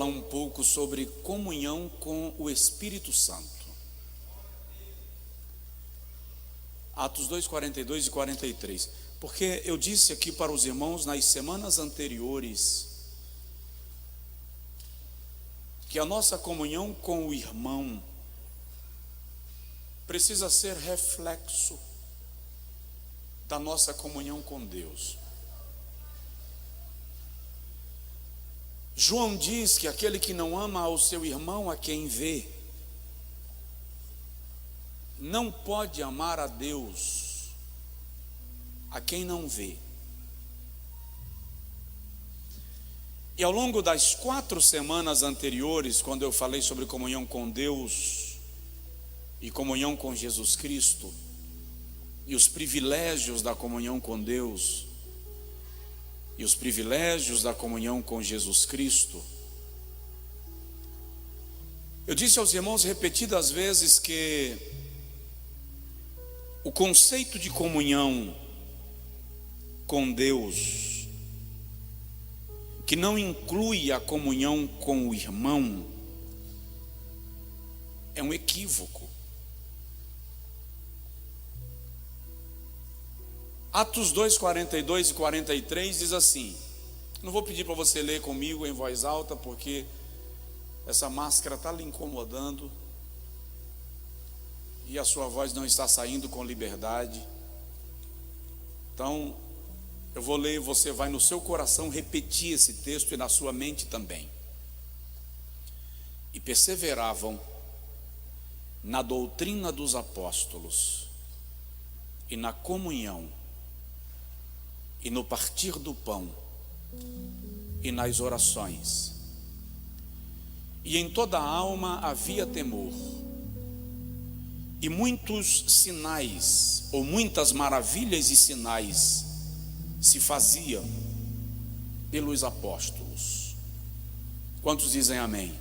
falar um pouco sobre comunhão com o Espírito Santo. Atos 2, 42 e 43. Porque eu disse aqui para os irmãos nas semanas anteriores que a nossa comunhão com o irmão precisa ser reflexo da nossa comunhão com Deus. João diz que aquele que não ama ao seu irmão a quem vê, não pode amar a Deus a quem não vê. E ao longo das 4 semanas anteriores, quando eu falei sobre comunhão com Deus e comunhão com Jesus Cristo, e os privilégios da comunhão com Deus, e os privilégios da comunhão com Jesus Cristo, eu disse aos irmãos repetidas vezes que o conceito de comunhão com Deus, que não inclui a comunhão com o irmão, é um equívoco. Atos 2, 42 e 43 diz assim, não vou pedir para você ler comigo em voz alta, porque essa máscara está lhe incomodando, e a sua voz não está saindo com liberdade. Então, eu vou ler e você vai no seu coração repetir esse texto e na sua mente também. E perseveravam na doutrina dos apóstolos, e na comunhão, e no partir do pão, e nas orações. E em toda a alma havia temor. E muitos sinais, ou muitas maravilhas e sinais, se faziam pelos apóstolos. Quantos dizem amém?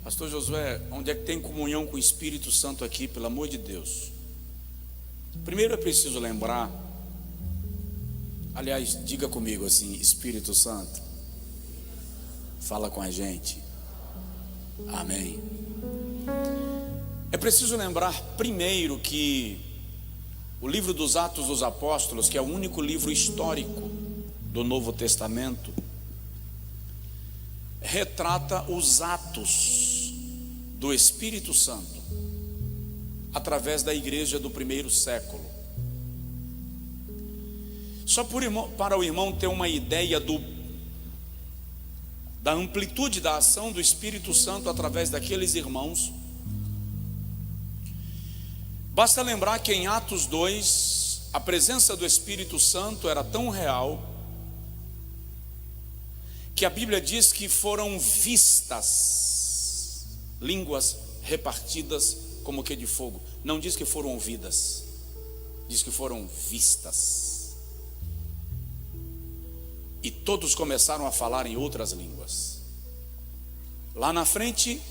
Pastor Josué, onde é que tem comunhão com o Espírito Santo aqui, pelo amor de Deus? Primeiro é preciso lembrar, aliás, diga comigo assim: Espírito Santo, fala com a gente. Amém. É preciso lembrar primeiro que o livro dos Atos dos Apóstolos, que é o único livro histórico do Novo Testamento, retrata os atos do Espírito Santo através da igreja do primeiro século. Só para o irmão ter uma ideia da amplitude da ação do Espírito Santo através daqueles irmãos, basta lembrar que em Atos 2, a presença do Espírito Santo era tão real, que a Bíblia diz que foram vistas línguas repartidas como que de fogo. Não diz que foram ouvidas, diz que foram vistas. E todos começaram a falar em outras línguas. Lá na frente,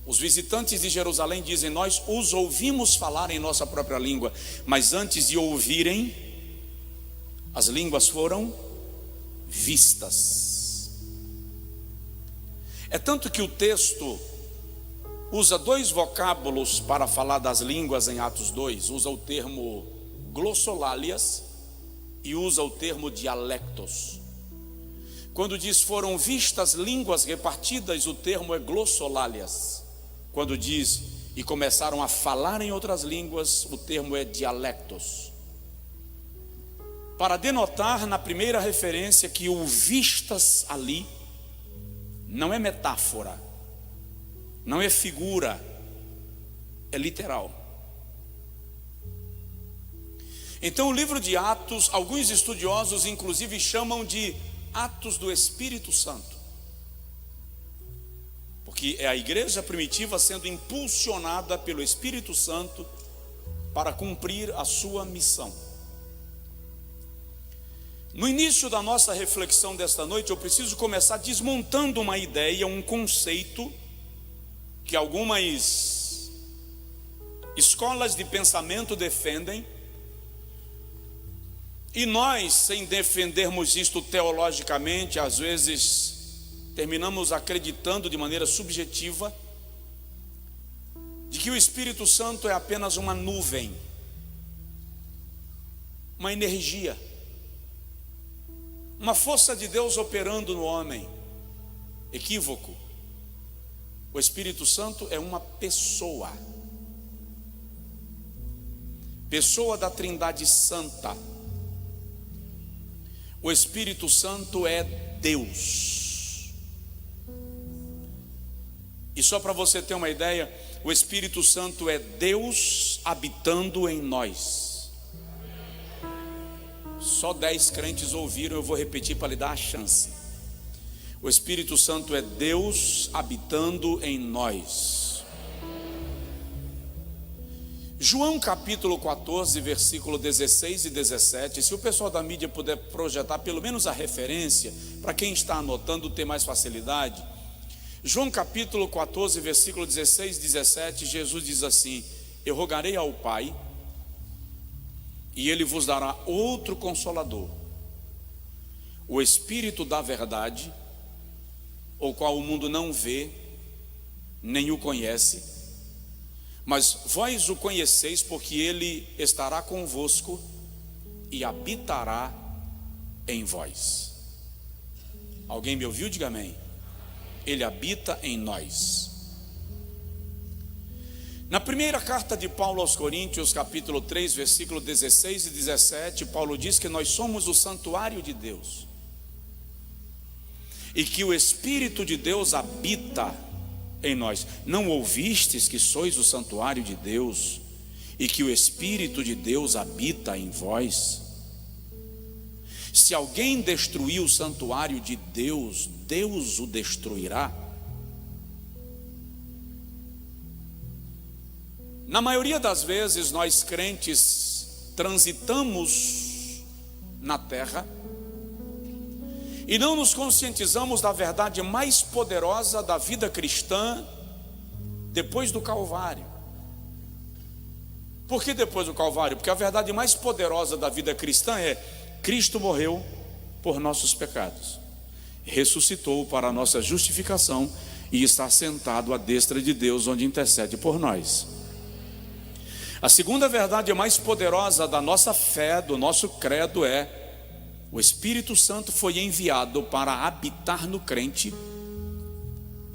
os visitantes de Jerusalém dizem: nós os ouvimos falar em nossa própria língua. Mas antes de ouvirem, as línguas foram vistas. É tanto que o texto usa 2 vocábulos para falar das línguas em Atos 2. Usa o termo glossolálias e usa o termo dialectos. Quando diz foram vistas línguas repartidas, o termo é glossolálias. Quando diz e começaram a falar em outras línguas, o termo é dialectos. Para denotar na primeira referência que o vistas ali não é metáfora, não é figura, é literal. Então o livro de Atos, alguns estudiosos inclusive chamam de Atos do Espírito Santo, porque é a igreja primitiva sendo impulsionada pelo Espírito Santo para cumprir a sua missão. No início da nossa reflexão desta noite, eu preciso começar desmontando uma ideia, um conceito que algumas escolas de pensamento defendem, e nós, sem defendermos isto teologicamente, às vezes terminamos acreditando de maneira subjetiva de que o Espírito Santo é apenas uma nuvem, uma energia, uma força de Deus operando no homem. Equívoco. O Espírito Santo é uma pessoa, pessoa da Trindade Santa. O Espírito Santo é Deus. E só para você ter uma ideia, o Espírito Santo é Deus habitando em nós. Só 10 crentes ouviram, eu vou repetir para lhe dar a chance. O Espírito Santo é Deus habitando em nós. João capítulo 14, versículo 16 e 17. Se o pessoal da mídia puder projetar pelo menos a referência, para quem está anotando ter mais facilidade. João capítulo 14, versículo 16 e 17, Jesus diz assim: eu rogarei ao Pai, e Ele vos dará outro Consolador, o Espírito da verdade, o qual o mundo não vê, nem o conhece, mas vós o conheceis, porque Ele estará convosco e habitará em vós. Alguém me ouviu? Diga amém. Ele habita em nós. Na primeira carta de Paulo aos Coríntios, capítulo 3, versículo 16 e 17, Paulo diz que nós somos o santuário de Deus, e que o Espírito de Deus habita em nós. Não ouvistes que sois o santuário de Deus, e que o Espírito de Deus habita em vós? Se alguém destruir o santuário de Deus, Deus o destruirá. Na maioria das vezes, nós crentes transitamos na terra e não nos conscientizamos da verdade mais poderosa da vida cristã depois do Calvário. Por que depois do Calvário? Porque a verdade mais poderosa da vida cristã é: Cristo morreu por nossos pecados, ressuscitou para a nossa justificação e está sentado à destra de Deus, onde intercede por nós. A segunda verdade mais poderosa da nossa fé, do nosso credo, é: o Espírito Santo foi enviado para habitar no crente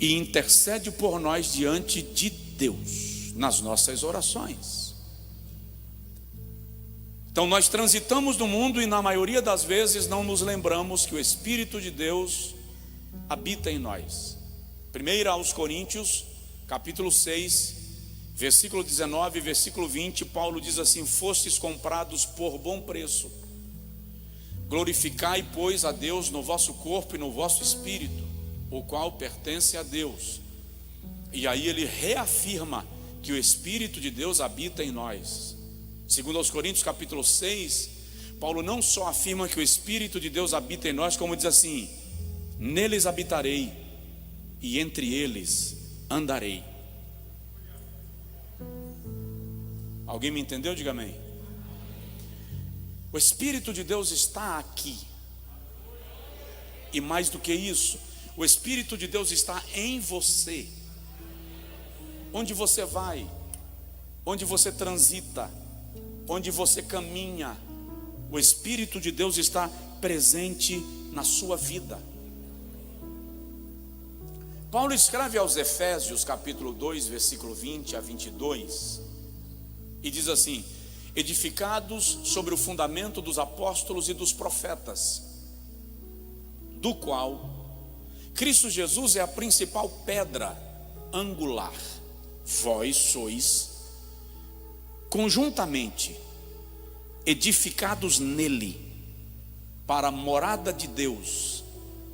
e intercede por nós diante de Deus nas nossas orações. Então nós transitamos no mundo e na maioria das vezes não nos lembramos que o Espírito de Deus habita em nós. 1 aos Coríntios, capítulo 6, versículo 19 e versículo 20, Paulo diz assim: fostes comprados por bom preço. Glorificai, pois, a Deus no vosso corpo e no vosso espírito, o qual pertence a Deus. E aí ele reafirma que o Espírito de Deus habita em nós. Segundo aos Coríntios capítulo 6, Paulo não só afirma que o Espírito de Deus habita em nós, como diz assim: neles habitarei e entre eles andarei. Alguém me entendeu? Diga amém. O Espírito de Deus está aqui. E mais do que isso, o Espírito de Deus está em você. Onde você vai, onde você transita, onde você caminha, o Espírito de Deus está presente na sua vida. Paulo escreve aos Efésios, capítulo 2, versículo 20 a 22, e diz assim: edificados sobre o fundamento dos apóstolos e dos profetas, do qual Cristo Jesus é a principal pedra angular. Vós sois conjuntamente edificados nele para a morada de Deus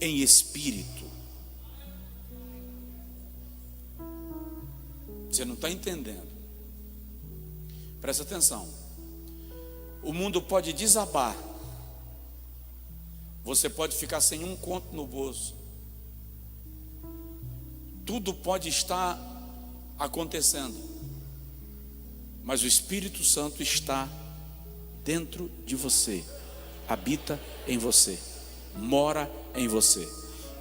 em espírito. Você não está entendendo? Presta atenção. O mundo pode desabar, você pode ficar sem um conto no bolso, tudo pode estar acontecendo, mas o Espírito Santo está dentro de você, habita em você, mora em você,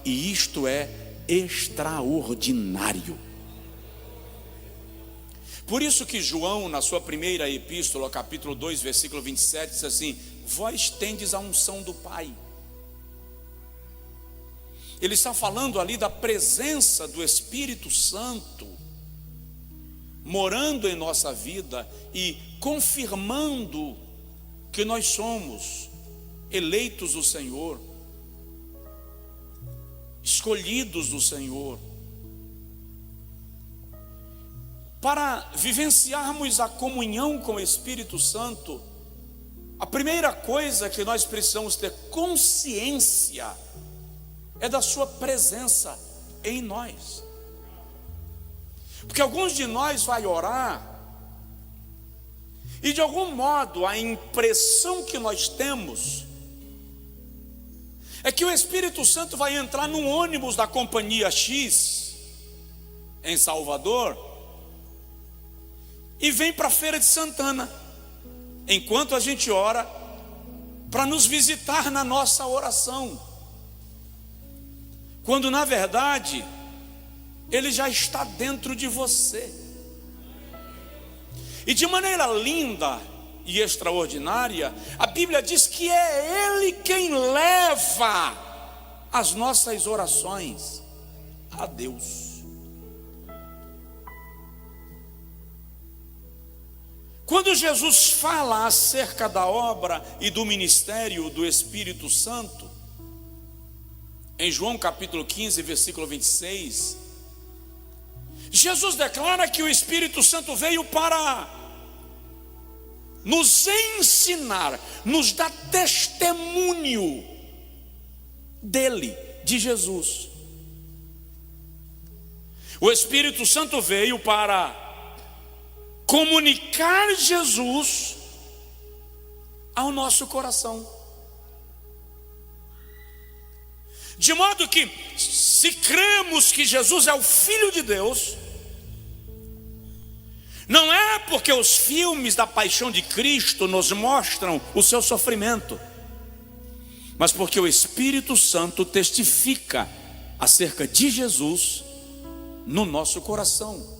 e isto é extraordinário. Por isso que João, na sua primeira epístola, capítulo 2, versículo 27, diz assim: vós tendes a unção do Pai. Ele está falando ali da presença do Espírito Santo morando em nossa vida e confirmando que nós somos eleitos do Senhor, escolhidos do Senhor. Para vivenciarmos a comunhão com o Espírito Santo, a primeira coisa que nós precisamos ter consciência é da sua presença em nós. Porque alguns de nós vai orar e de algum modo a impressão que nós temos é que o Espírito Santo vai entrar num ônibus da companhia X em Salvador e vem para a Feira de Santana, enquanto a gente ora, para nos visitar na nossa oração, quando na verdade Ele já está dentro de você. E de maneira linda e extraordinária, a Bíblia diz que é Ele quem leva as nossas orações a Deus. Quando Jesus fala acerca da obra e do ministério do Espírito Santo, em João capítulo 15, versículo 26, Jesus declara que o Espírito Santo veio para nos ensinar, nos dar testemunho dele, de Jesus. O Espírito Santo veio para comunicar Jesus ao nosso coração. De modo que, se cremos que Jesus é o Filho de Deus, não é porque os filmes da paixão de Cristo nos mostram o seu sofrimento, mas porque o Espírito Santo testifica acerca de Jesus no nosso coração.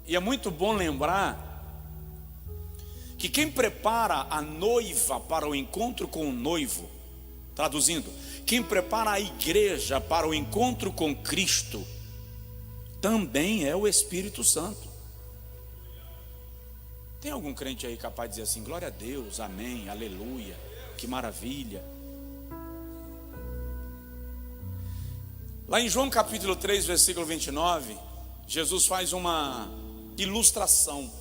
E é muito bom lembrar que quem prepara a noiva para o encontro com o noivo, traduzindo, quem prepara a igreja para o encontro com Cristo, também é o Espírito Santo. Tem algum crente aí capaz de dizer assim: glória a Deus, amém, aleluia, que maravilha? Lá em João capítulo 3, versículo 29, Jesus faz uma ilustração.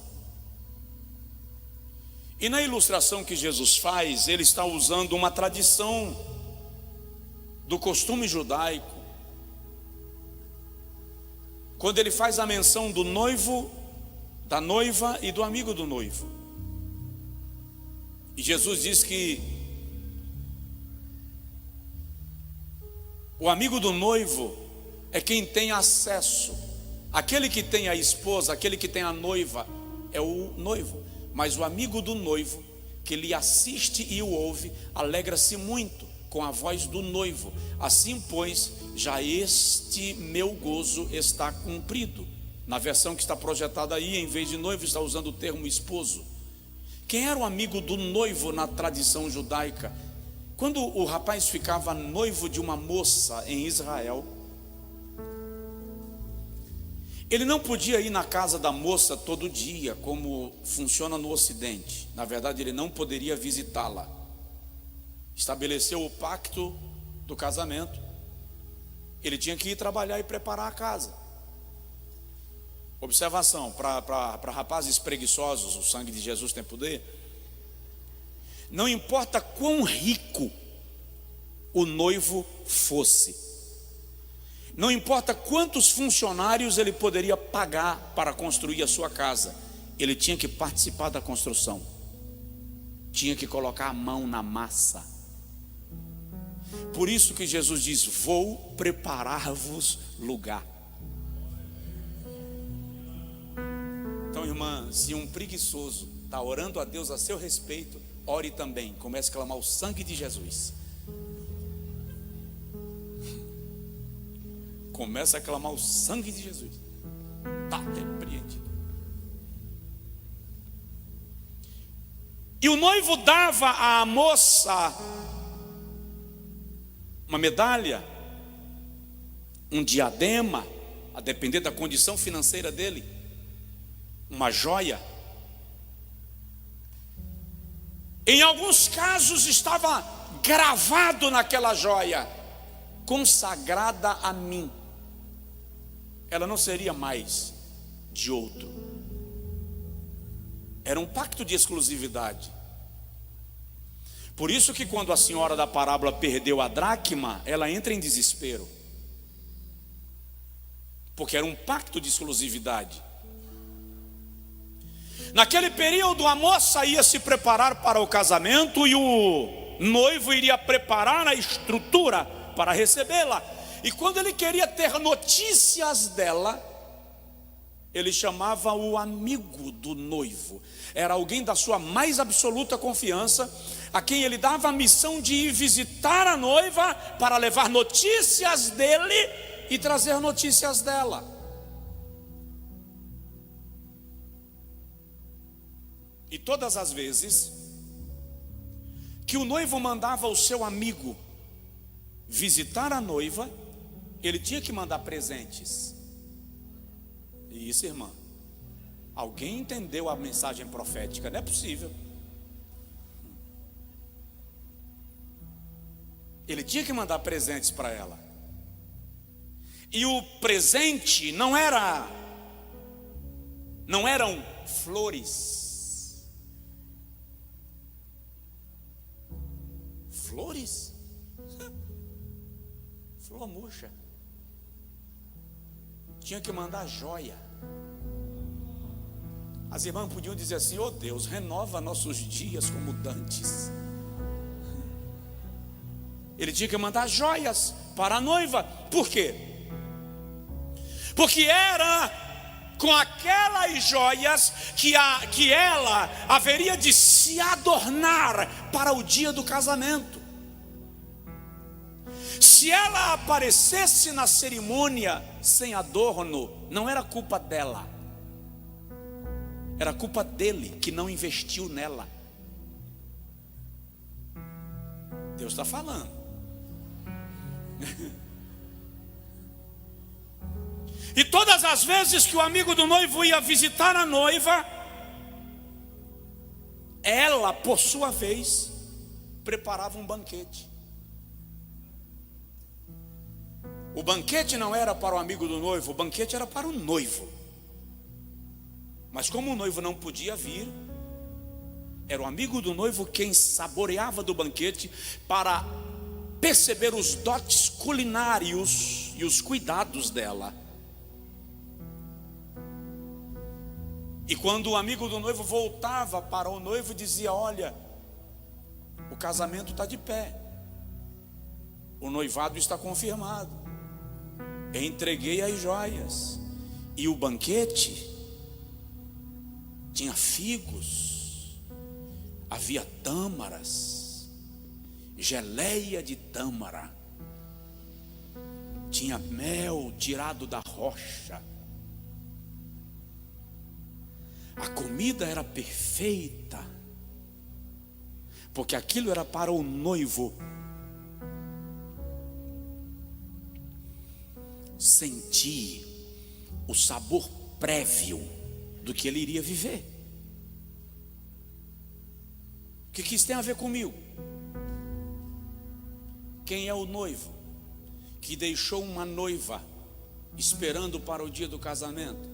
E na ilustração que Jesus faz, ele está usando uma tradição do costume judaico, quando ele faz a menção do noivo, da noiva e do amigo do noivo. E Jesus diz que o amigo do noivo é quem tem acesso. Aquele que tem a esposa, aquele que tem a noiva, é o noivo. Mas o amigo do noivo, que lhe assiste e o ouve, alegra-se muito com a voz do noivo. Assim, pois, já este meu gozo está cumprido. Na versão que está projetada aí, em vez de noivo, está usando o termo esposo. Quem era o amigo do noivo na tradição judaica? Quando o rapaz ficava noivo de uma moça em Israel, ele não podia ir na casa da moça todo dia, como funciona no Ocidente. Na verdade, ele não poderia visitá-la. Estabeleceu o pacto do casamento. Ele tinha que ir trabalhar e preparar a casa. Observação, para rapazes preguiçosos, o sangue de Jesus tem poder. Não importa quão rico o noivo fosse, não importa quantos funcionários ele poderia pagar para construir a sua casa, ele tinha que participar da construção, tinha que colocar a mão na massa. Por isso que Jesus diz: vou preparar-vos lugar. Então, irmã, se um preguiçoso está orando a Deus a seu respeito, ore também, comece a clamar o sangue de Jesus. começa a clamar o sangue de Jesus. Está repreendido. E o noivo dava à moça uma medalha, um diadema, a depender da condição financeira dele, uma joia. Em alguns casos estava gravado naquela joia: consagrada a mim. Ela não seria mais de outro. Era um pacto de exclusividade. Por isso que quando a senhora da parábola perdeu a dracma, ela entra em desespero, porque era um pacto de exclusividade. Naquele período, a moça ia se preparar para o casamento e o noivo iria preparar a estrutura para recebê-la. E quando ele queria ter notícias dela, ele chamava o amigo do noivo. Era alguém da sua mais absoluta confiança, a quem ele dava a missão de ir visitar a noiva para levar notícias dele e trazer notícias dela. E todas as vezes que o noivo mandava o seu amigo visitar a noiva, ele tinha que mandar presentes. E isso, irmã, alguém entendeu a mensagem profética? Não é possível. Ele tinha que mandar presentes para ela. E o presente não eram flores. Flores? Flor murcha. Tinha que mandar joia. As irmãs podiam dizer assim: oh Deus, renova nossos dias como dantes. Ele tinha que mandar joias para a noiva. Por quê? Porque era com aquelas joias que ela haveria de se adornar para o dia do casamento. Se ela aparecesse na cerimônia sem adorno, não era culpa dela, era culpa dele que não investiu nela. Deus está falando. E todas as vezes que o amigo do noivo ia visitar a noiva, ela, por sua vez, preparava um banquete. O banquete não era para o amigo do noivo, o banquete era para o noivo. Mas como o noivo não podia vir, era o amigo do noivo quem saboreava do banquete para perceber os dotes culinários e os cuidados dela. E quando o amigo do noivo voltava para o noivo e dizia: olha, o casamento está de pé, o noivado está confirmado, eu entreguei as joias, e o banquete tinha figos, havia tâmaras, geleia de tâmara, tinha mel tirado da rocha. A comida era perfeita, porque aquilo era para o noivo sentir o sabor prévio do que ele iria viver. O que isso tem a ver comigo? Quem é o noivo que deixou uma noiva esperando para o dia do casamento?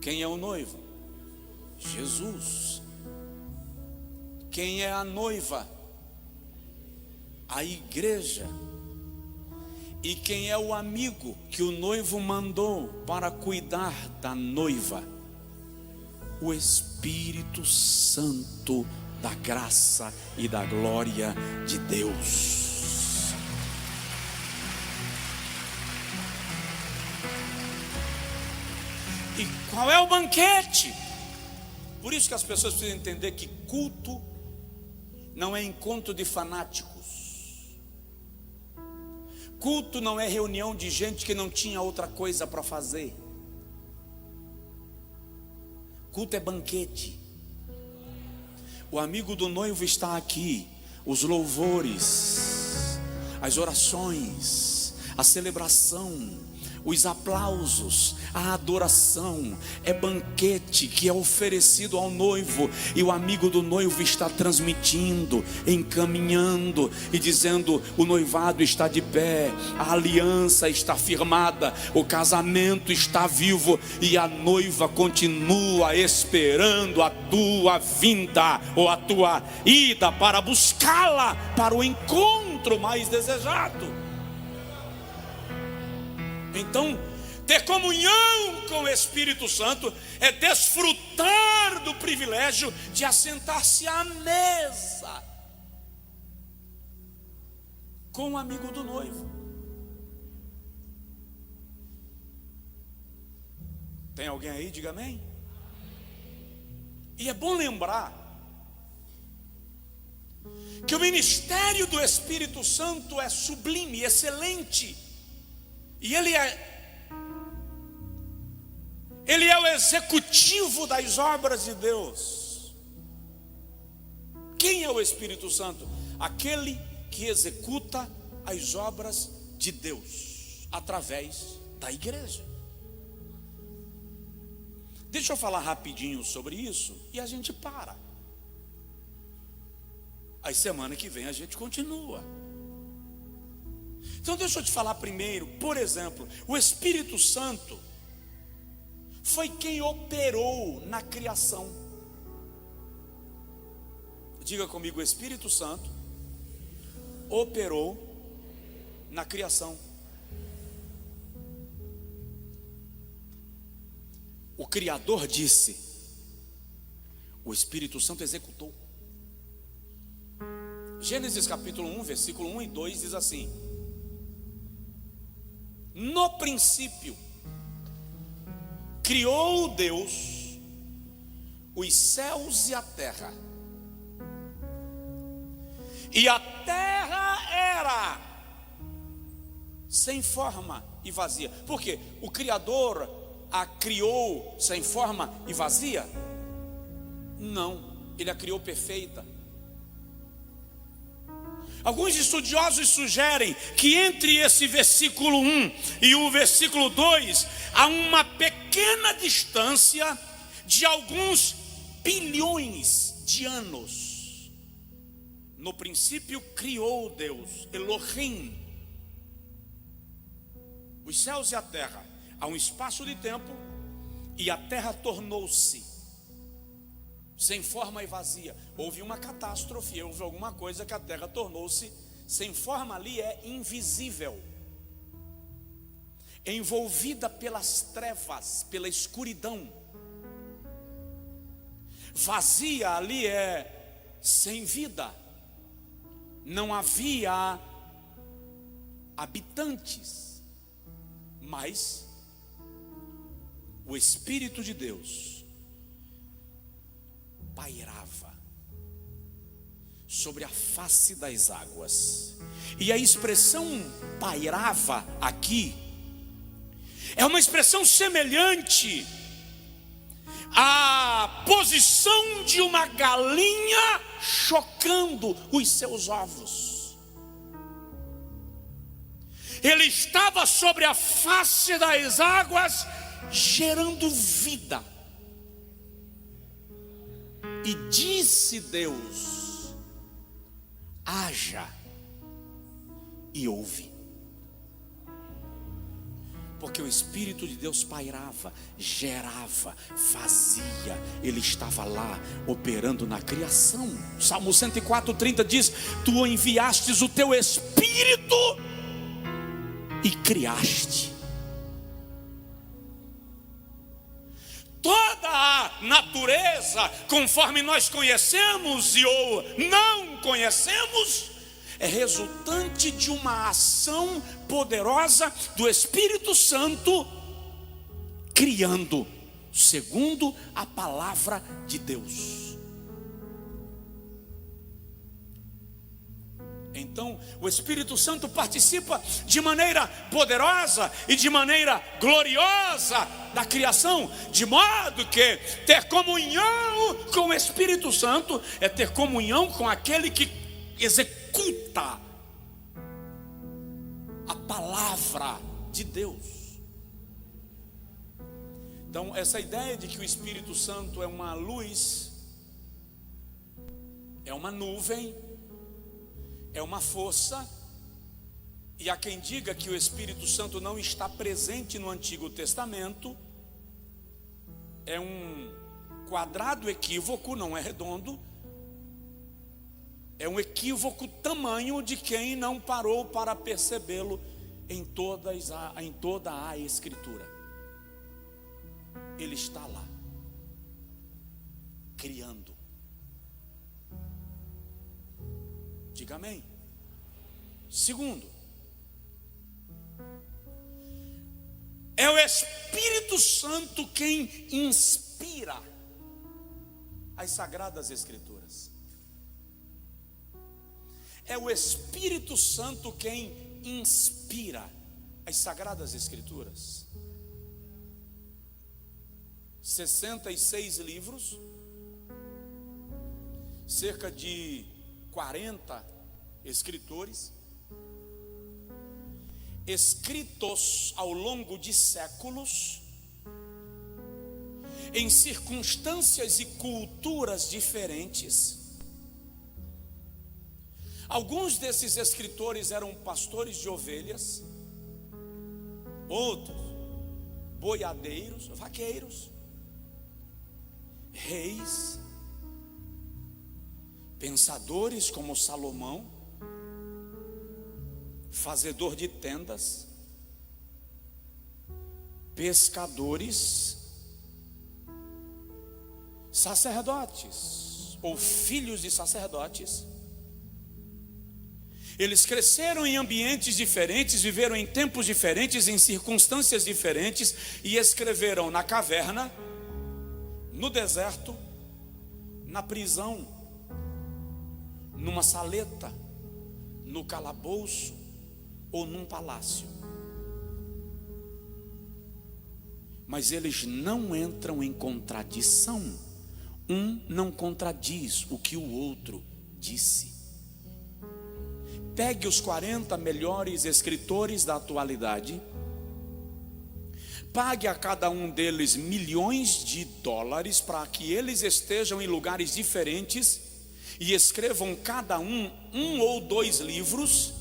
Quem é o noivo? Jesus. Quem é a noiva? A igreja. E quem é o amigo que o noivo mandou para cuidar da noiva? O Espírito Santo da graça e da glória de Deus. E qual é o banquete? Por isso que as pessoas precisam entender que culto não é encontro de fanáticos. Culto não é reunião de gente que não tinha outra coisa para fazer. Culto é banquete. O amigo do noivo está aqui. Os louvores, as orações, a celebração, os aplausos, a adoração, é banquete que é oferecido ao noivo, e o amigo do noivo está transmitindo, encaminhando e dizendo: o noivado está de pé, a aliança está firmada, o casamento está vivo, e a noiva continua esperando a tua vinda ou a tua ida para buscá-la para o encontro mais desejado. Então, ter comunhão com o Espírito Santo é desfrutar do privilégio de assentar-se à mesa com o amigo do noivo. Tem alguém aí? Diga amém. E é bom lembrar que o ministério do Espírito Santo é sublime, excelente. E ele é o executivo das obras de Deus. Quem é o Espírito Santo? Aquele que executa as obras de Deus através da igreja. Deixa eu falar rapidinho sobre isso e a gente para. Aí semana que vem a gente continua. Então deixa eu te falar primeiro, por exemplo, o Espírito Santo foi quem operou na criação. Diga comigo: o Espírito Santo operou na criação. O Criador disse, o Espírito Santo executou. Gênesis capítulo 1, versículo 1 e 2 diz assim: no princípio criou Deus os céus e a terra. E a terra era sem forma e vazia. Por quê? O Criador a criou sem forma e vazia? Não, ele a criou perfeita. Alguns estudiosos sugerem que entre esse versículo 1 e o versículo 2 há uma pequena distância de alguns bilhões de anos. No princípio criou Deus, Elohim, os céus e a terra. Há um espaço de tempo e a terra tornou-se sem forma e vazia. Houve uma catástrofe, houve alguma coisa que a terra tornou-se sem forma. Ali é invisível, envolvida pelas trevas, pela escuridão. Vazia ali é sem vida, não havia habitantes, mas o Espírito de Deus pairava sobre a face das águas. E a expressão pairava aqui é uma expressão semelhante à posição de uma galinha chocando os seus ovos. Ele estava sobre a face das águas, gerando vida. E disse Deus: haja, e houve. Porque o Espírito de Deus pairava, gerava, fazia. Ele estava lá operando na criação. Salmo 104:30 diz: tu enviastes o teu Espírito e criaste. Toda a natureza, conforme nós conhecemos e ou não conhecemos, é resultante de uma ação poderosa do Espírito Santo, criando segundo a palavra de Deus. Então, o Espírito Santo participa de maneira poderosa e de maneira gloriosa da criação, de modo que ter comunhão com o Espírito Santo é ter comunhão com aquele que executa a palavra de Deus. Então, essa ideia de que o Espírito Santo é uma luz, é uma nuvem, é uma força, e há quem diga que o Espírito Santo não está presente no Antigo Testamento, é um quadrado equívoco, não é redondo, é um equívoco tamanho de quem não parou para percebê-lo em toda a Escritura. Ele está lá, criando. Diga amém. Segundo, é o Espírito Santo quem inspira as Sagradas Escrituras. É o Espírito Santo quem inspira as Sagradas Escrituras. 66 livros, cerca de 40 escritores, escritos ao longo de séculos, em circunstâncias e culturas diferentes. Alguns desses escritores eram pastores de ovelhas, outros boiadeiros, vaqueiros, reis, pensadores como Salomão, fazedor de tendas, pescadores, sacerdotes ou filhos de sacerdotes. Eles cresceram em ambientes diferentes, viveram em tempos diferentes, em circunstâncias diferentes, e escreveram na caverna, no deserto, na prisão, numa saleta, no calabouço ou num palácio. Mas eles não entram em contradição. Um não contradiz o que o outro disse. Pegue os 40 melhores escritores da atualidade, pague a cada um deles milhões de dólares para que eles estejam em lugares diferentes e escrevam cada um ou 2 livros,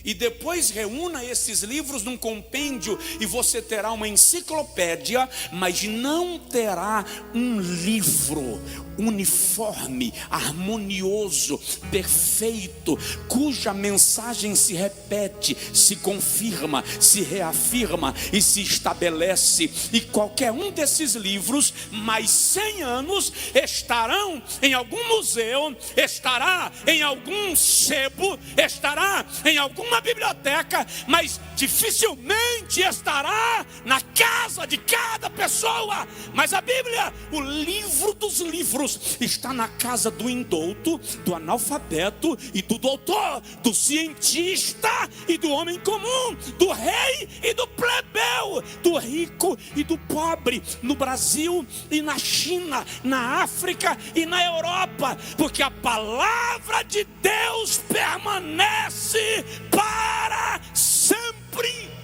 e depois reúna esses livros num compêndio e você terá uma enciclopédia, mas não terá um livro uniforme, harmonioso, perfeito, cuja mensagem se repete, se confirma, se reafirma e se estabelece. E qualquer um desses livros, mais 100 anos, estarão em algum museu, estará em algum sebo, estará em alguma biblioteca, mas dificilmente estará na casa de cada pessoa. Mas a Bíblia, o livro dos livros, está na casa do indouto, do analfabeto e do doutor, do cientista e do homem comum, do rei e do plebeu, do rico e do pobre, no Brasil e na China, na África e na Europa, porque a palavra de Deus permanece para sempre.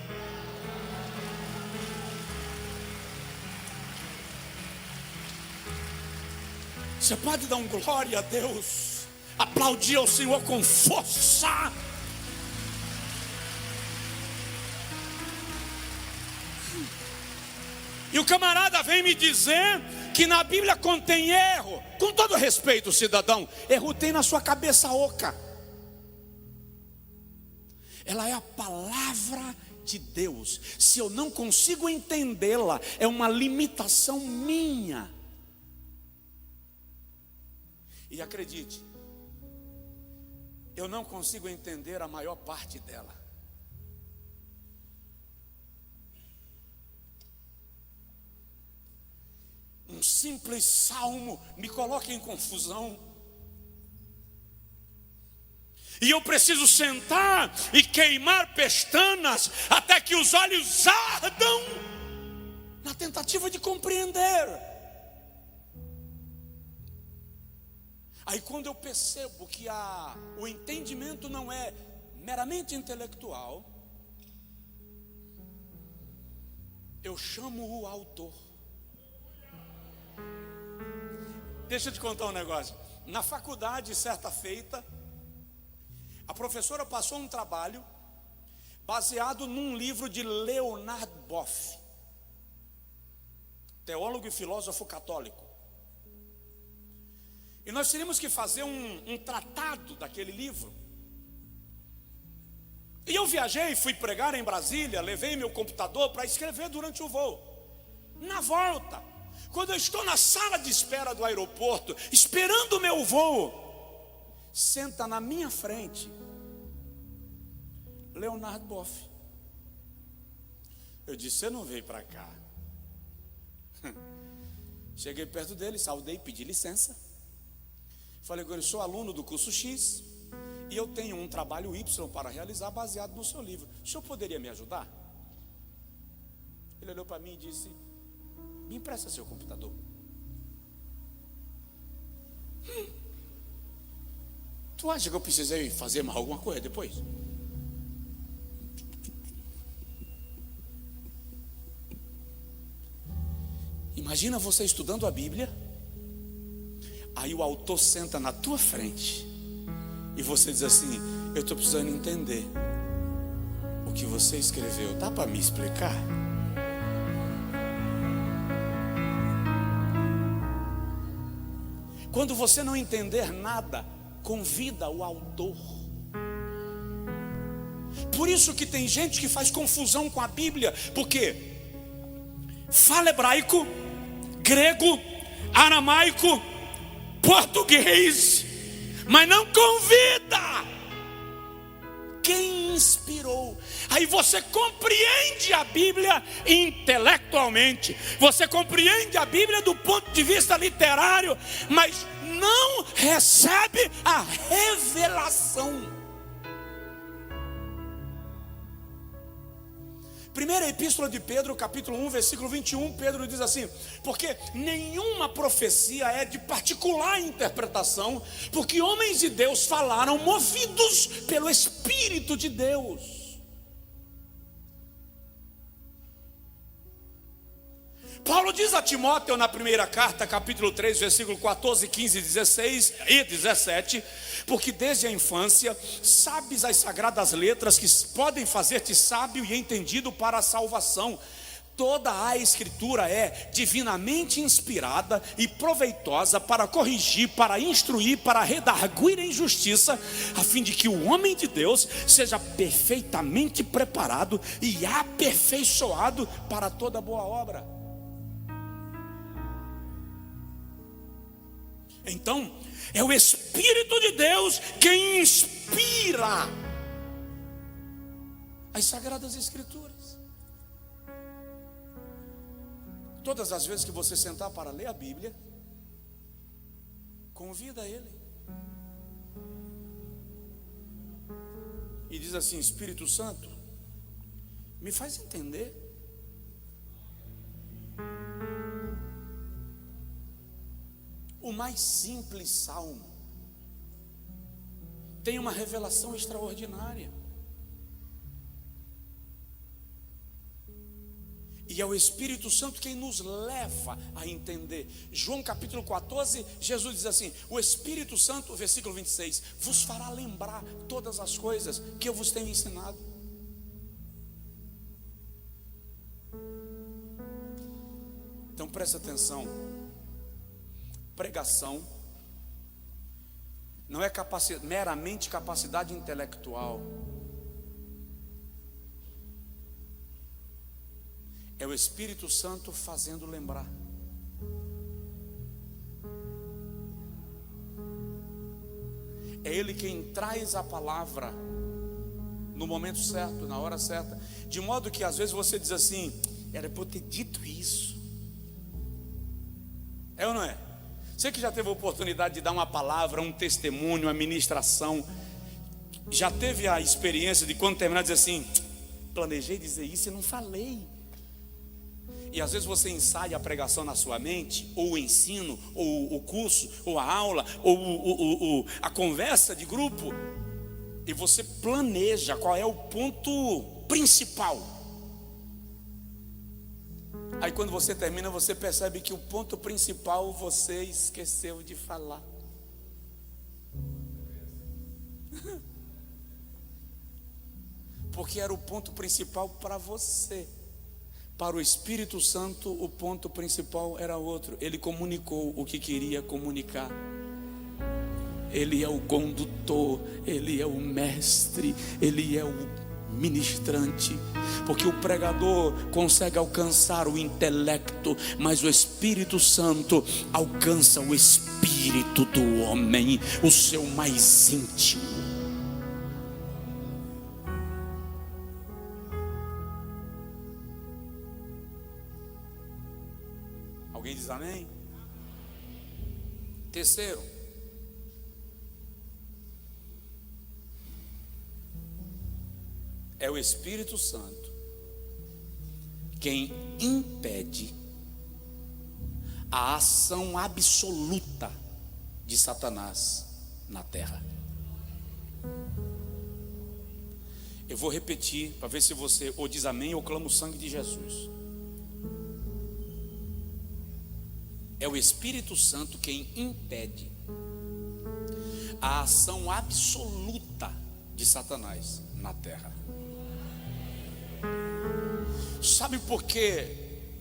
Você pode dar um glória a Deus, aplaudir ao Senhor com força. E o camarada vem me dizer que na Bíblia contém erro. Com todo respeito, cidadão, erro tem na sua cabeça oca. Ela é a palavra de Deus. Se eu não consigo entendê-la, é uma limitação minha. E acredite, eu não consigo entender a maior parte dela. Um simples salmo me coloca em confusão. E eu preciso sentar e queimar pestanas até que os olhos ardam na tentativa de compreender. Aí quando eu percebo que o entendimento não é meramente intelectual, eu chamo o autor. Deixa eu te contar um negócio. Na faculdade, certa feita, a professora passou um trabalho baseado num livro de Leonard Boff, teólogo e filósofo católico. E nós teríamos que fazer um tratado daquele livro. E eu viajei, fui pregar em Brasília, levei meu computador para escrever durante o voo. Na volta, quando eu estou na sala de espera do aeroporto, esperando o meu voo, senta na minha frente Leonard Boff. Eu disse: você não veio para cá? Cheguei perto dele, saudei, pedi licença. Falei com ele: sou aluno do curso X e eu tenho um trabalho Y para realizar baseado no seu livro. O senhor poderia me ajudar? Ele olhou para mim e disse: me empresta seu computador. Tu acha que eu precisei fazer mais alguma coisa depois? Imagina você estudando a Bíblia, aí o autor senta na tua frente e você diz assim: eu estou precisando entender o que você escreveu, dá para me explicar? Quando você não entender nada, convida o autor. Por isso que tem gente que faz confusão com a Bíblia, porque fala hebraico, grego, aramaico, português, mas não convida quem inspirou. Aí você compreende a Bíblia intelectualmente, você compreende a Bíblia do ponto de vista literário, mas não recebe a revelação. Primeira epístola de Pedro, capítulo 1, versículo 21, Pedro diz assim: porque nenhuma profecia é de particular interpretação, porque homens de Deus falaram movidos pelo Espírito de Deus. Paulo diz a Timóteo na primeira carta, capítulo 3, versículo 14, 15, 16 e 17: porque desde a infância sabes as sagradas letras que podem fazer-te sábio e entendido para a salvação. Toda a Escritura é divinamente inspirada e proveitosa para corrigir, para instruir, para redarguir em justiça, a fim de que o homem de Deus seja perfeitamente preparado e aperfeiçoado para toda boa obra. Então, é o Espírito de Deus quem inspira as Sagradas Escrituras. Todas as vezes que você sentar para ler a Bíblia, convida Ele e diz assim: Espírito Santo, me faz entender. O mais simples salmo tem uma revelação extraordinária. E é o Espírito Santo quem nos leva a entender. João capítulo 14, Jesus diz assim: o Espírito Santo, versículo 26, vos fará lembrar todas as coisas que eu vos tenho ensinado. Então presta atenção. Pregação não é meramente capacidade intelectual. É o Espírito Santo fazendo lembrar. É Ele quem traz a palavra no momento certo, na hora certa. De modo que às vezes você diz assim: era para eu ter dito isso. É ou não é? Você que já teve a oportunidade de dar uma palavra, um testemunho, uma ministração, Já teve a experiência de quando terminar dizer assim: planejei dizer isso e não falei. E às vezes você ensaia a pregação na sua mente, ou o ensino, ou o curso, ou a aula, ou a conversa de grupo, e você planeja qual é o ponto principal. Aí quando você termina, você percebe que o ponto principal você esqueceu de falar. Porque era o ponto principal para você. Para o Espírito Santo, o ponto principal era outro. Ele comunicou o que queria comunicar. Ele é o condutor, ele é o mestre, ele é o ministrante. Porque o pregador consegue alcançar o intelecto, mas o Espírito Santo alcança o espírito do homem, o seu mais íntimo. Alguém diz amém? Terceiro, é o Espírito Santo quem impede a ação absoluta de Satanás na terra. Eu vou repetir para ver se você ou diz amém ou clama o sangue de Jesus. É o Espírito Santo quem impede a ação absoluta de Satanás na terra. Sabe por que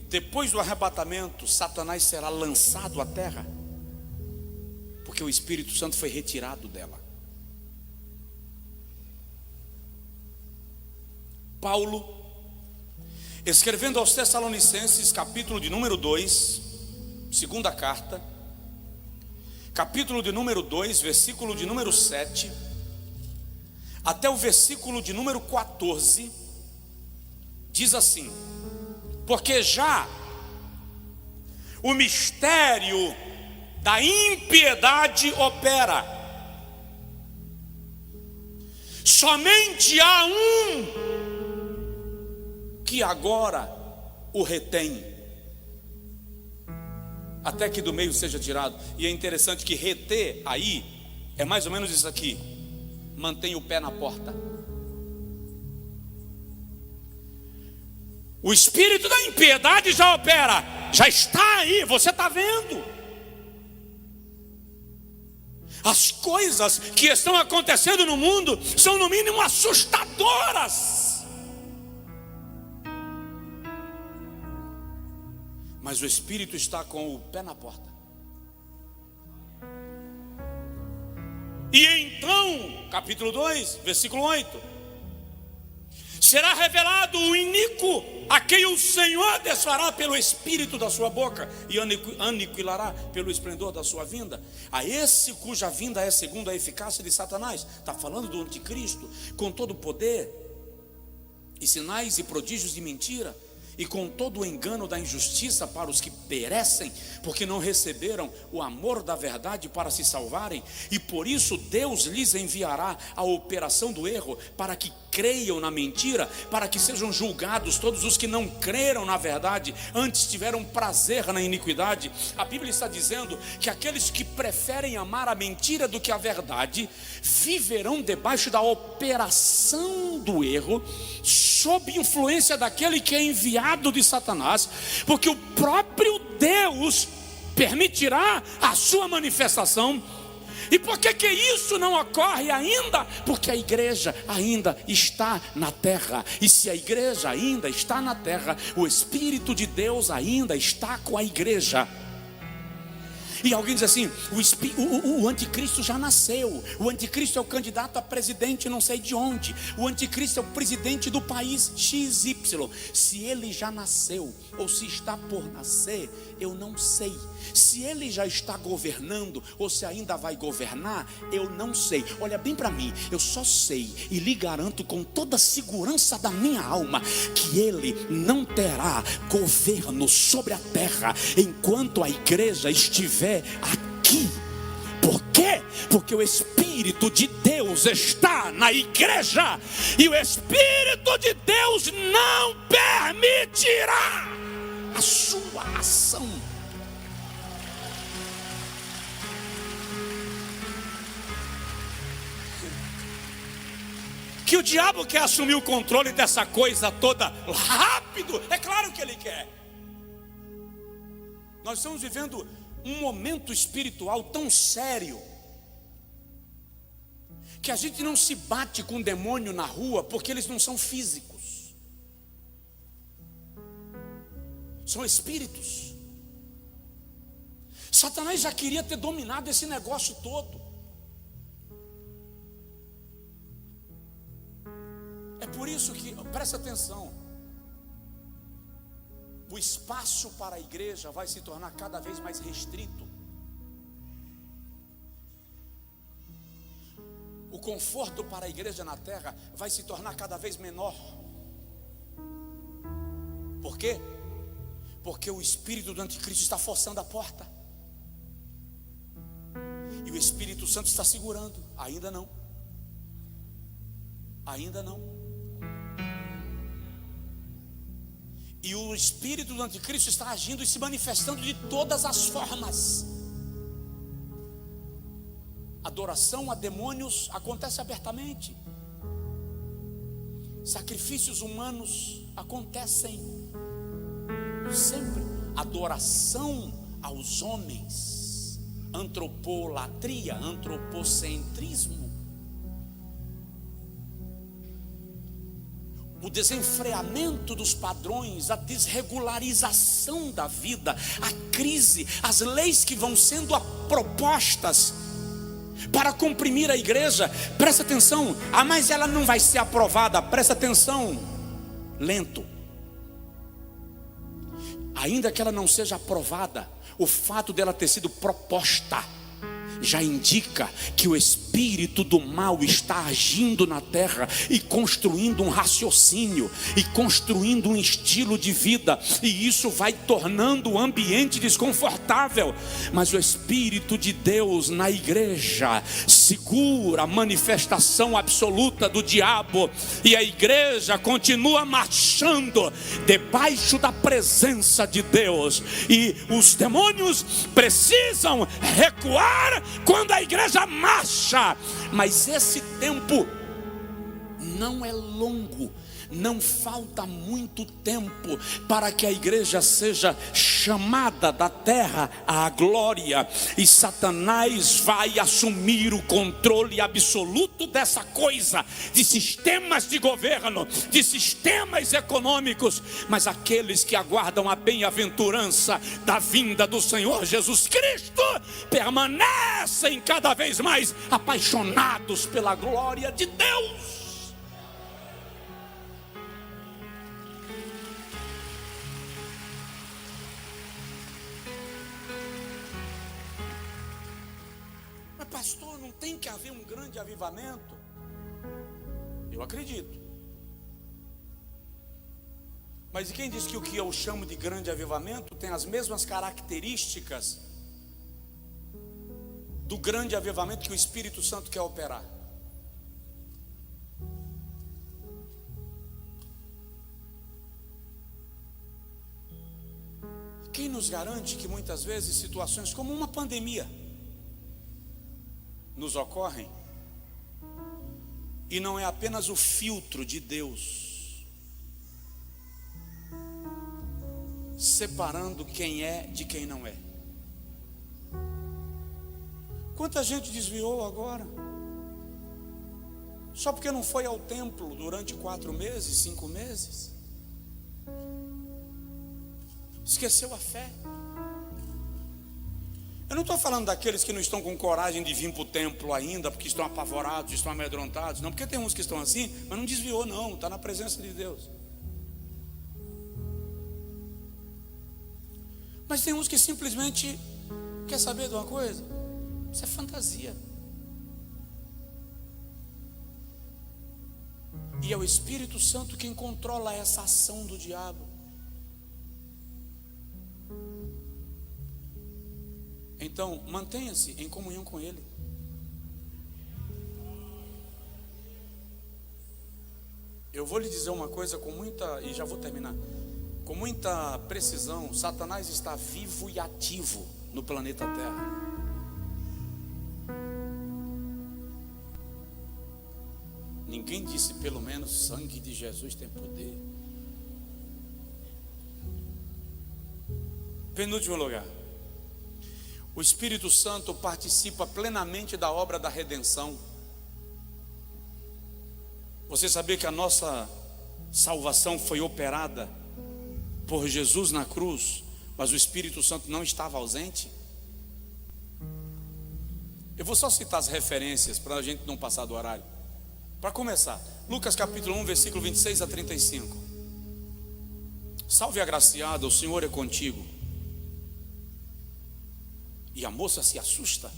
depois do arrebatamento Satanás será lançado à terra? Porque o Espírito Santo foi retirado dela. Paulo, escrevendo aos Tessalonicenses, capítulo de número 2, segunda carta, capítulo de número 2, versículo de número 7, até o versículo de número 14, diz assim: porque já o mistério da impiedade opera, somente há um que agora o retém, até que do meio seja tirado. E é interessante que reter aí é mais ou menos isso aqui: mantém o pé na porta. O espírito da impiedade já opera, já está aí, você está vendo. As coisas que estão acontecendo no mundo são no mínimo assustadoras. Mas o Espírito está com o pé na porta. E então, capítulo 2, versículo 8: será revelado o iníquo, a quem o Senhor desfará pelo espírito da sua boca e aniquilará pelo esplendor da sua vinda. A esse cuja vinda é segundo a eficácia de Satanás. Está falando do anticristo, com todo o poder e sinais e prodígios de mentira, e com todo o engano da injustiça para os que perecem, porque não receberam o amor da verdade para se salvarem. E por isso Deus lhes enviará a operação do erro, para que creiam na mentira, para que sejam julgados todos os que não creram na verdade, antes tiveram prazer na iniquidade. A Bíblia está dizendo que aqueles que preferem amar a mentira do que a verdade, viverão debaixo da operação do erro, sob influência daquele que é enviado de Satanás, porque o próprio Deus permitirá a sua manifestação. E por que isso não ocorre ainda? Porque a igreja ainda está na terra. E se a igreja ainda está na terra, o Espírito de Deus ainda está com a igreja. E alguém diz assim: o anticristo já nasceu. O anticristo é o candidato a presidente não sei de onde. O anticristo é o presidente do país XY. Se ele já nasceu ou se está por nascer, eu não sei. Se ele já está governando ou se ainda vai governar, eu não sei. Olha bem para mim, eu só sei e lhe garanto com toda a segurança da minha alma que ele não terá governo sobre a terra enquanto a igreja estiver aqui. Por quê? Porque o Espírito Espírito de Deus está na igreja, e o Espírito de Deus não permitirá a sua ação. Que o diabo quer assumir o controle dessa coisa toda rápido, é claro que ele quer. Nós estamos vivendo um momento espiritual tão sério, que a gente não se bate com o demônio na rua, porque eles não são físicos, são espíritos. Satanás já queria ter dominado esse negócio todo. É por isso que, presta atenção, o espaço para a igreja vai se tornar cada vez mais restrito. O conforto para a igreja na terra vai se tornar cada vez menor. Por quê? Porque o espírito do anticristo está forçando a porta, e o Espírito Santo está segurando. Ainda não. Ainda não. E o espírito do anticristo está agindo e se manifestando de todas as formas. Adoração a demônios acontece abertamente. Sacrifícios humanos acontecem sempre. Adoração aos homens, antropolatria, antropocentrismo, o desenfreamento dos padrões, a desregularização da vida, a crise, as leis que vão sendo propostas para comprimir a igreja. Presta atenção, mas ela não vai ser aprovada. Presta atenção, lento. Ainda que ela não seja aprovada, o fato dela ter sido proposta já indica que o espírito do mal está agindo na terra e construindo um raciocínio, e construindo um estilo de vida, e isso vai tornando o ambiente desconfortável. Mas o Espírito de Deus na igreja segura a manifestação absoluta do diabo, e a igreja continua marchando debaixo da presença de Deus. E os demônios precisam recuar quando a igreja marcha. Mas esse tempo não é longo. Não falta muito tempo para que a igreja seja chamada da terra à glória, e Satanás vai assumir o controle absoluto dessa coisa, de sistemas de governo, de sistemas econômicos. Mas aqueles que aguardam a bem-aventurança da vinda do Senhor Jesus Cristo permanecem cada vez mais apaixonados pela glória de Deus. Pastor, não tem que haver um grande avivamento? Eu acredito. Mas e quem diz que o que eu chamo de grande avivamento tem as mesmas características do grande avivamento que o Espírito Santo quer operar? Quem nos garante que muitas vezes situações como uma pandemia nos ocorrem, e não é apenas o filtro de Deus separando quem é de quem não é? Quanta gente desviou agora, só porque não foi ao templo durante 4 meses, 5 meses, esqueceu a fé. Eu não estou falando daqueles que não estão com coragem de vir para o templo ainda, porque estão apavorados, estão amedrontados. Não, porque tem uns que estão assim, mas não desviou não, está na presença de Deus. Mas tem uns que simplesmente, quer saber de uma coisa? Isso é fantasia. E é o Espírito Santo quem controla essa ação do diabo. Então, mantenha-se em comunhão com Ele. Eu vou lhe dizer uma coisa com muita, e já vou terminar, com muita precisão: Satanás está vivo e ativo no planeta Terra. Ninguém disse pelo menos sangue de Jesus tem poder. Penúltimo lugar, o Espírito Santo participa plenamente da obra da redenção. Você sabia que a nossa salvação foi operada por Jesus na cruz, mas o Espírito Santo não estava ausente? Eu vou só citar as referências para a gente não passar do horário. Para começar, Lucas capítulo 1, versículo 26 a 35. Salve agraciada, o Senhor é contigo. E a moça se assusta.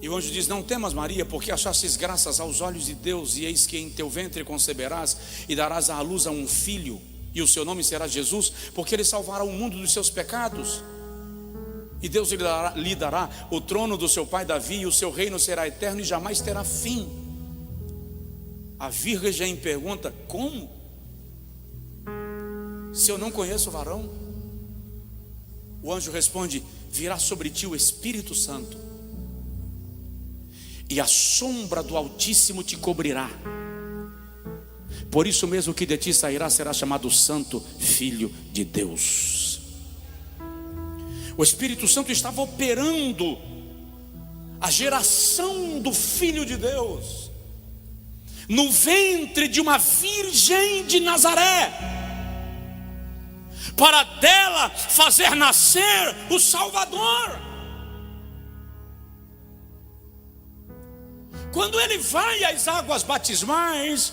E o anjo diz: não temas, Maria, porque achastes graças aos olhos de Deus, e eis que em teu ventre conceberás e darás à luz a um filho, e o seu nome será Jesus, porque ele salvará o mundo dos seus pecados. E Deus lhe dará o trono do seu pai Davi, e o seu reino será eterno e jamais terá fim. A virgem pergunta: como? Se eu não conheço o varão? O anjo responde: virá sobre ti o Espírito Santo, e a sombra do Altíssimo te cobrirá. Por isso mesmo que de ti sairá será chamado Santo Filho de Deus. O Espírito Santo estava operando a geração do Filho de Deus no ventre de uma virgem de Nazaré, para dela fazer nascer o Salvador. Quando ele vai às águas batismais,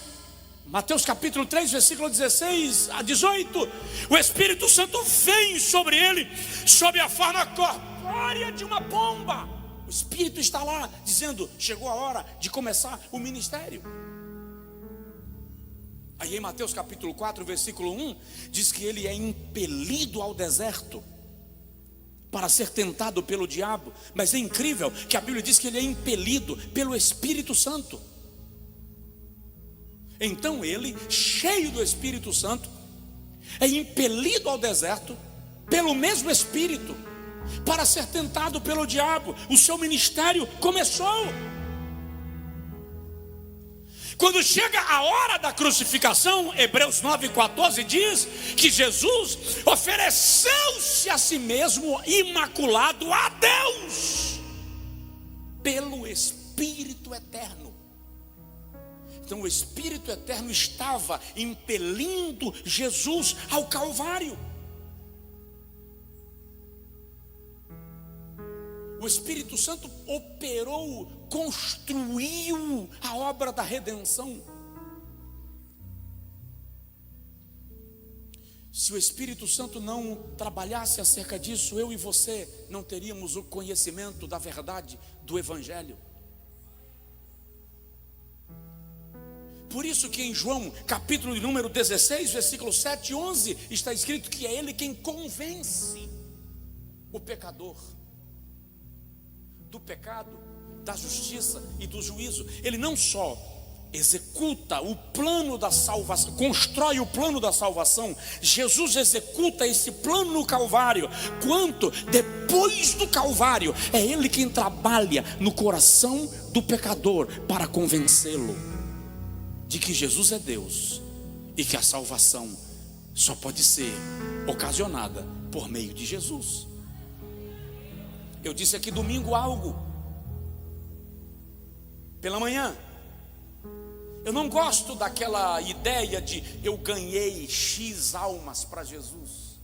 Mateus capítulo 3, versículo 16 a 18, o Espírito Santo vem sobre ele, sob a forma corpórea de uma pomba. O Espírito está lá, dizendo: chegou a hora de começar o ministério. Aí em Mateus capítulo 4, versículo 1, diz que ele é impelido ao deserto para ser tentado pelo diabo. Mas é incrível que a Bíblia diz que ele é impelido pelo Espírito Santo. Então ele, cheio do Espírito Santo, é impelido ao deserto pelo mesmo Espírito para ser tentado pelo diabo. O seu ministério começou. Quando chega a hora da crucificação, Hebreus 9,14 diz que Jesus ofereceu-se a si mesmo imaculado a Deus pelo Espírito Eterno. Então o Espírito Eterno estava impelindo Jesus ao Calvário. O Espírito Santo operou, construiu a obra da redenção. Se o Espírito Santo não trabalhasse acerca disso, eu e você não teríamos o conhecimento da verdade do Evangelho. Por isso que em João capítulo número 16, versículo 7 e 11, está escrito que é Ele quem convence o pecador do pecado, da justiça e do juízo. Ele não só executa o plano da salvação, constrói o plano da salvação, Jesus executa esse plano no Calvário, quanto depois do Calvário, é Ele quem trabalha no coração do pecador para convencê-lo de que Jesus é Deus e que a salvação só pode ser ocasionada por meio de Jesus. Eu disse aqui domingo algo pela manhã. Eu não gosto daquela ideia de eu ganhei X almas para Jesus.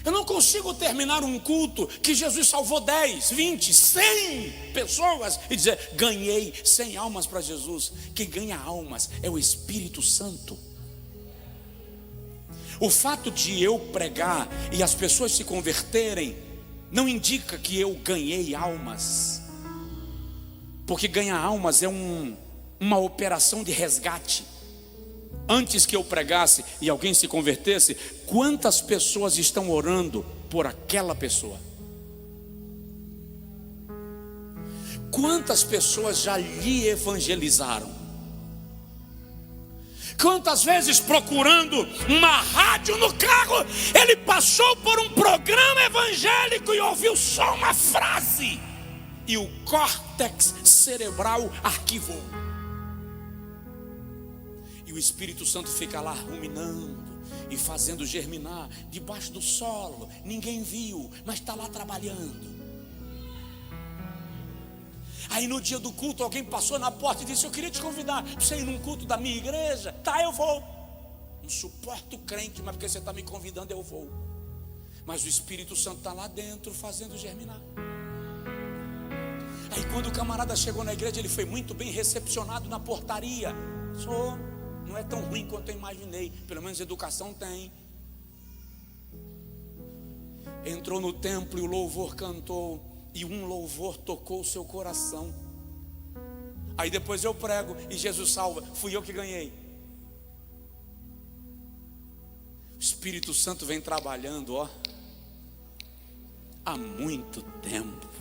Eu não consigo terminar um culto que Jesus salvou 10, 20, 100 pessoas e dizer: ganhei 100 almas para Jesus. Quem ganha almas é o Espírito Santo. O fato de eu pregar e as pessoas se converterem não indica que eu ganhei almas, porque ganhar almas é uma operação de resgate. Antes que eu pregasse e alguém se convertesse, quantas pessoas estão orando por aquela pessoa? Quantas pessoas já lhe evangelizaram? Quantas vezes procurando uma rádio no carro, ele passou por um programa evangélico e ouviu só uma frase, e o córtex cerebral arquivou. E o Espírito Santo fica lá ruminando e fazendo germinar debaixo do solo. Ninguém viu, mas está lá trabalhando. Aí no dia do culto alguém passou na porta e disse: eu queria te convidar para você ir num culto da minha igreja. Tá, eu vou. Não suporto crente, mas porque você está me convidando eu vou. Mas o Espírito Santo está lá dentro fazendo germinar. Aí quando o camarada chegou na igreja, ele foi muito bem recepcionado na portaria. Não é tão ruim quanto eu imaginei, pelo menos educação tem. Entrou no templo e o louvor cantou, e um louvor tocou o seu coração. Aí depois eu prego e Jesus salva, fui eu que ganhei. O Espírito Santo vem trabalhando, há muito tempo.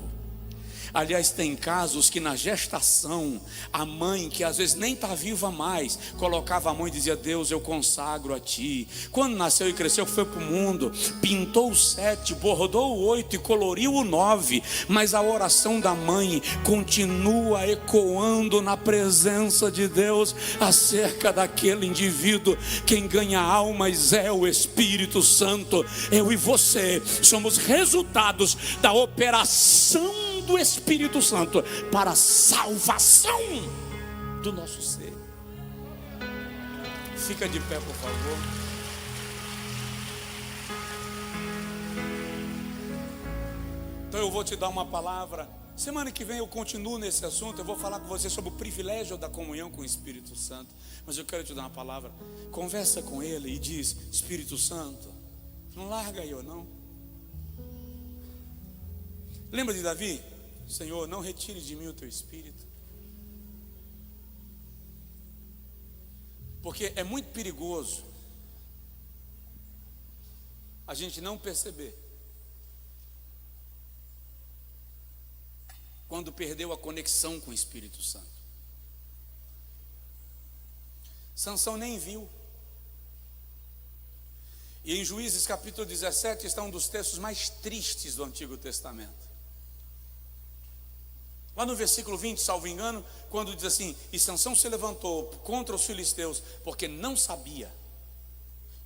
Aliás, tem casos que na gestação, a mãe, que às vezes nem está viva mais, colocava a mão e dizia: Deus, eu consagro a ti. Quando nasceu e cresceu, foi para o mundo, pintou o 7, bordou o 8 e coloriu o 9. Mas a oração da mãe continua ecoando na presença de Deus acerca daquele indivíduo. Quem ganha almas é o Espírito Santo. Eu e você somos resultados da operação do Espírito Santo para a salvação do nosso ser. Fica de pé, por favor. Então eu vou te dar uma palavra. Semana que vem eu continuo nesse assunto. Eu vou falar com você sobre o privilégio da comunhão com o Espírito Santo. Mas eu quero te dar uma palavra. Conversa com ele e diz: Espírito Santo, não larga eu não. Lembra de Davi? Senhor, não retire de mim o teu Espírito. Porque é muito perigoso a gente não perceber quando perdeu a conexão com o Espírito Santo. Sansão nem viu. E em Juízes capítulo 17 está um dos textos mais tristes do Antigo Testamento. Lá no versículo 20, salvo engano, quando diz assim: e Sansão se levantou contra os filisteus, porque não sabia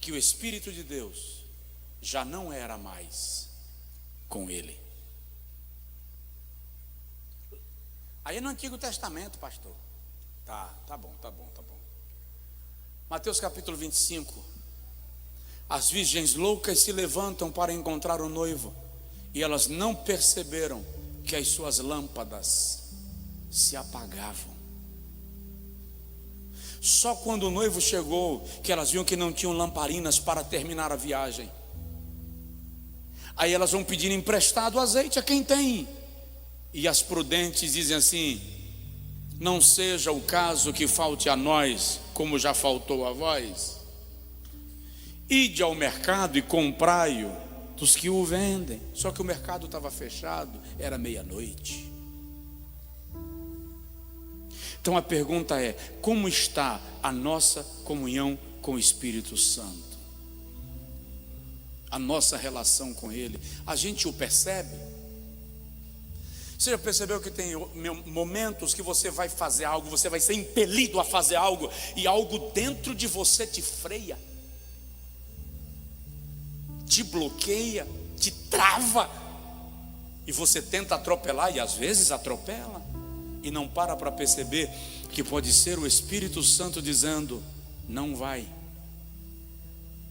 que o Espírito de Deus já não era mais com ele. Aí no Antigo Testamento, pastor. Tá bom. Mateus capítulo 25. As virgens loucas se levantam para encontrar o noivo, e elas não perceberam que as suas lâmpadas se apagavam. Só quando o noivo chegou, que elas viam que não tinham lamparinas para terminar a viagem. Aí elas vão pedir emprestado azeite a quem tem. E as prudentes dizem assim: não seja o caso que falte a nós, como já faltou a vós. Ide ao mercado e comprai-o dos que o vendem. Só que o mercado estava fechado, era meia-noite. Então a pergunta é: como está a nossa comunhão com o Espírito Santo? A nossa relação com Ele, a gente o percebe? Você já percebeu que tem momentos que você vai fazer algo, você vai ser impelido a fazer algo, e algo dentro de você te freia, te bloqueia, te trava, e você tenta atropelar, e às vezes atropela, e não para perceber que pode ser o Espírito Santo dizendo: não vai,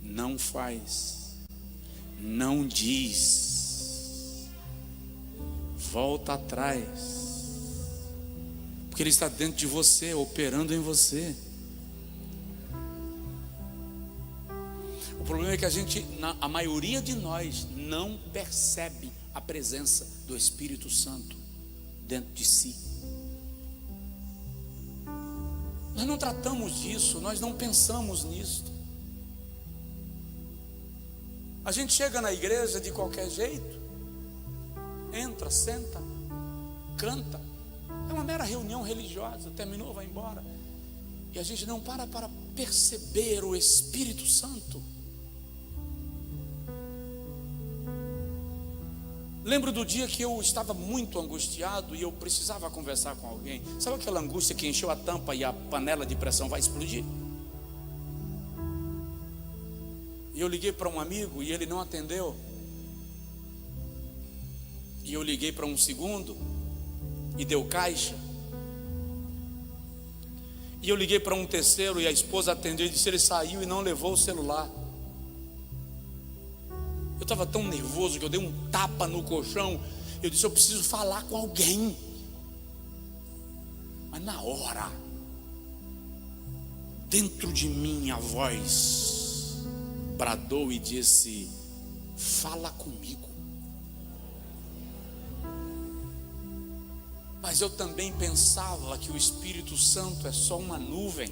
não faz, não diz, volta atrás, porque Ele está dentro de você, operando em você. O problema é que a maioria de nós não percebe a presença do Espírito Santo dentro de si. Nós não tratamos disso, nós não pensamos nisso. A gente chega na igreja de qualquer jeito, entra, senta, canta, é uma mera reunião religiosa, terminou, vai embora. E a gente não para perceber o Espírito Santo. Lembro do dia que eu estava muito angustiado e eu precisava conversar com alguém. Sabe aquela angústia que encheu a tampa e a panela de pressão vai explodir? E eu liguei para um amigo e ele não atendeu. E eu liguei para um segundo e deu caixa. E eu liguei para um terceiro e a esposa atendeu e disse: ele saiu e não levou o celular. Eu estava tão nervoso que eu dei um tapa no colchão. Eu disse: eu preciso falar com alguém. Mas na hora, dentro de mim a voz bradou e disse: fala comigo. Mas eu também pensava que o Espírito Santo é só uma nuvem.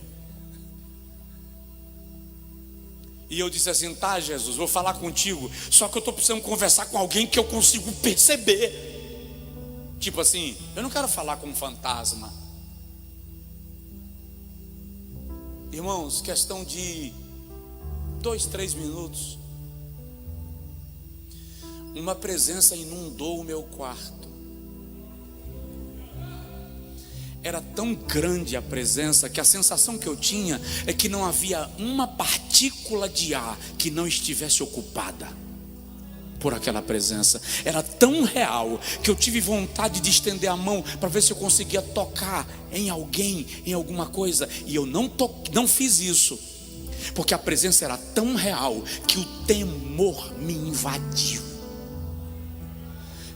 E eu disse assim: tá, Jesus, vou falar contigo, só que eu estou precisando conversar com alguém que eu consigo perceber. Tipo assim, eu não quero falar com um fantasma. Irmãos, questão de 2, 3 minutos, uma presença inundou o meu quarto. Era tão grande a presença que a sensação que eu tinha é que não havia uma partícula de ar que não estivesse ocupada por aquela presença. Era tão real que eu tive vontade de estender a mão para ver se eu conseguia tocar em alguém, em alguma coisa, e eu não fiz isso, porque a presença era tão real que o temor me invadiu.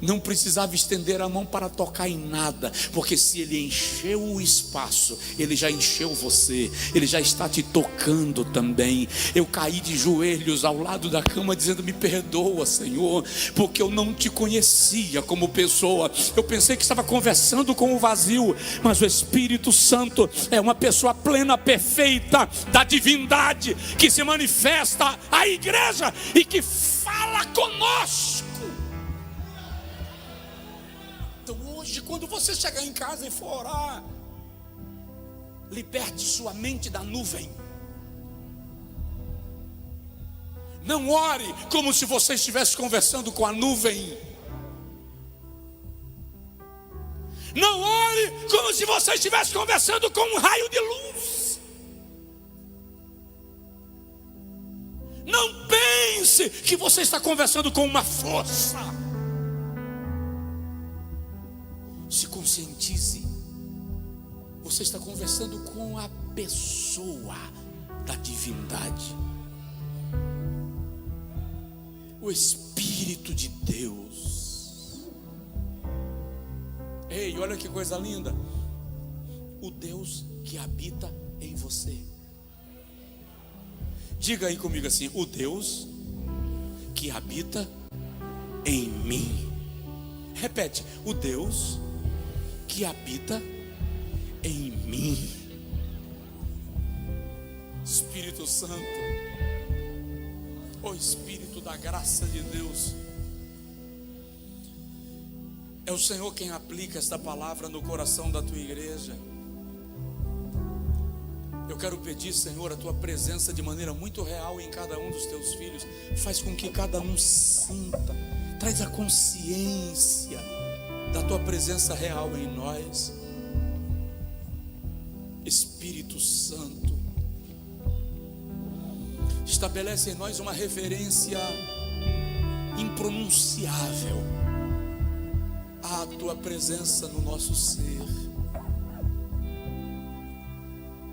Não precisava estender a mão para tocar em nada, porque se ele encheu o espaço, ele já encheu você, ele já está te tocando também. Eu caí de joelhos ao lado da cama dizendo: me perdoa, Senhor, porque eu não te conhecia como pessoa. Eu pensei que estava conversando com o vazio, mas o Espírito Santo é uma pessoa plena, perfeita da divindade, que se manifesta à igreja e que fala conosco. Então hoje, quando você chegar em casa e for orar, liberte sua mente da nuvem. Não ore como se você estivesse conversando com a nuvem. Não ore como se você estivesse conversando com um raio de luz. Não pense que você está conversando com uma força. Se conscientize. Você está conversando com a pessoa da divindade, o Espírito de Deus. Ei, olha que coisa linda. O Deus que habita em você. Diga aí comigo assim: o Deus que habita em mim. Repete: o Deus que habita em mim. Espírito Santo, o Espírito da graça de Deus, é o Senhor quem aplica esta palavra no coração da tua igreja. Eu quero pedir, Senhor, a tua presença de maneira muito real em cada um dos teus filhos. Faz com que cada um sinta, traz a consciência da tua presença real em nós. Espírito Santo, estabelece em nós uma reverência impronunciável à tua presença no nosso ser.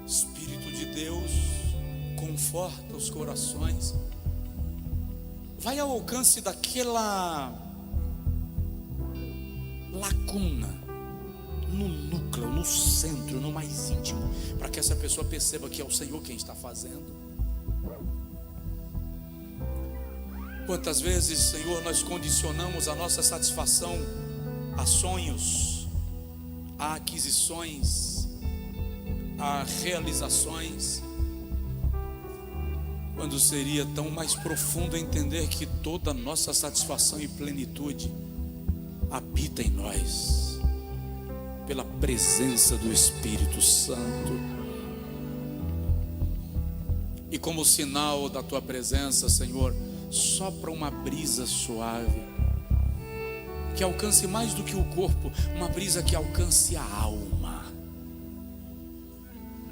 Espírito de Deus, conforta os corações. Vai ao alcance daquela lacuna no núcleo, no centro, no mais íntimo, para que essa pessoa perceba que é o Senhor quem está fazendo. Quantas vezes, Senhor, nós condicionamos a nossa satisfação a sonhos, a aquisições, a realizações, quando seria tão mais profundo entender que toda nossa satisfação e plenitude habita em nós, pela presença do Espírito Santo. E como sinal da tua presença, Senhor, sopra uma brisa suave, que alcance mais do que o corpo, uma brisa que alcance a alma.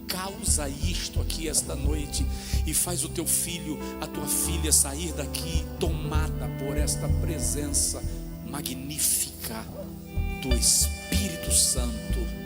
Causa isto aqui esta noite e faz o teu filho, a tua filha sair daqui tomada por esta presença magnífica do Espírito Santo.